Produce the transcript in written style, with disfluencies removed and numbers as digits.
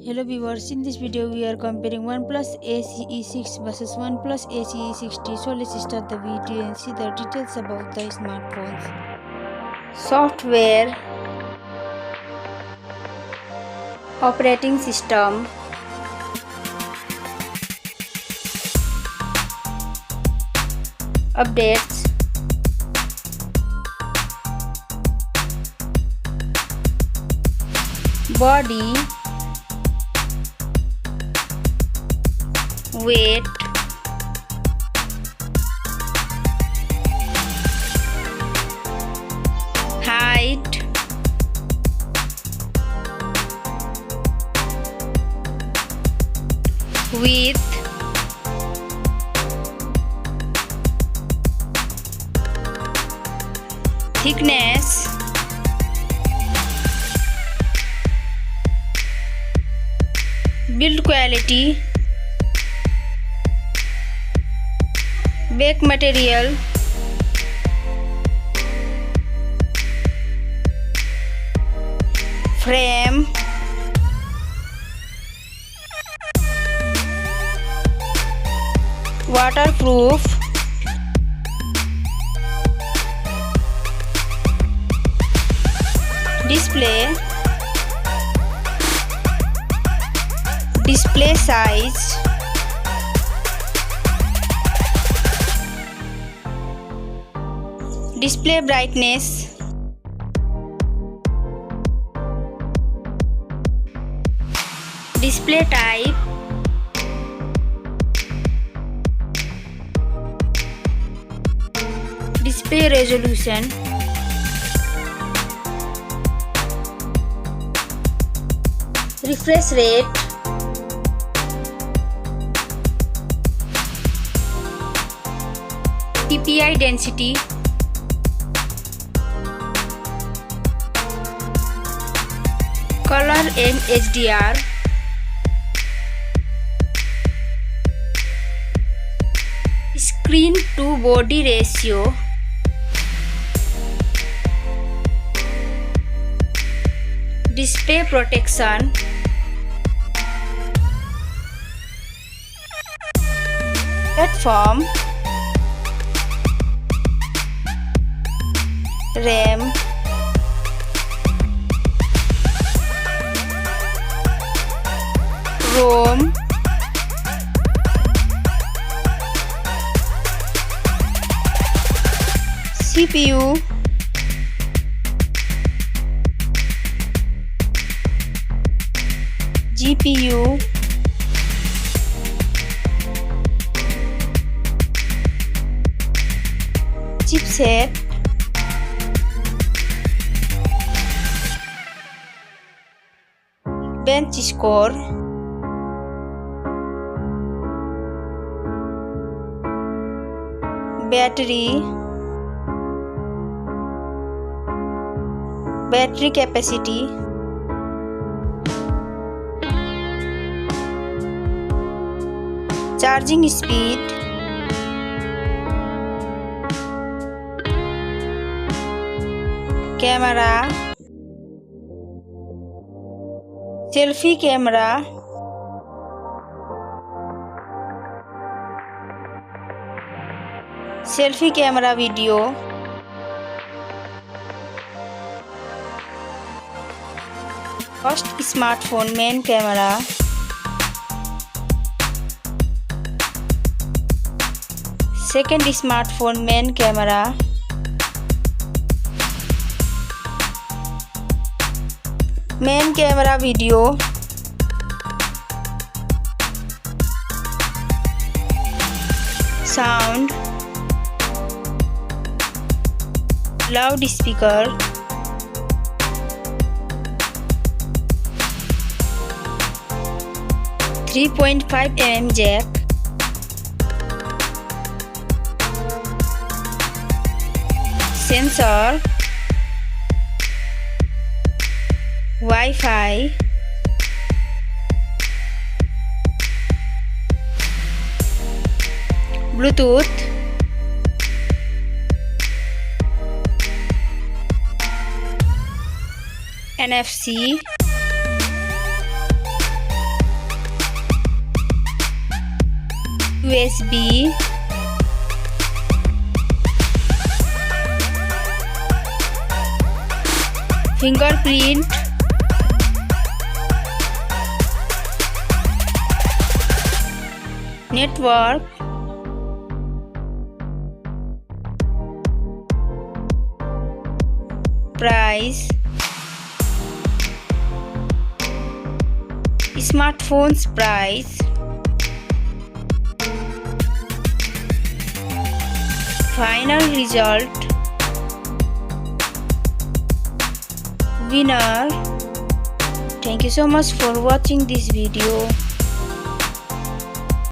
Hello viewers, in this video we are comparing OnePlus Ace E6 versus OnePlus Ace E60. So let's start the video and see the details about the smartphones. Software, operating system, updates, body, weight, height, width, thickness, build quality, back material, frame, waterproof, display size, display brightness, display type, display resolution, refresh rate, PPI density, color and HDR, screen to body ratio, display protection, platform, RAM, ROM, CPU, GPU, chipset, bench score, battery capacity, charging speed, camera, selfie camera, selfie camera video, first smartphone main camera, second smartphone main camera, main camera video, sound, loudspeaker, .5mm jack, sensor, Wi-Fi, Bluetooth, NFC, USB, fingerprint, network, price, smartphone's price, final result, winner. Thank you so much for watching this video.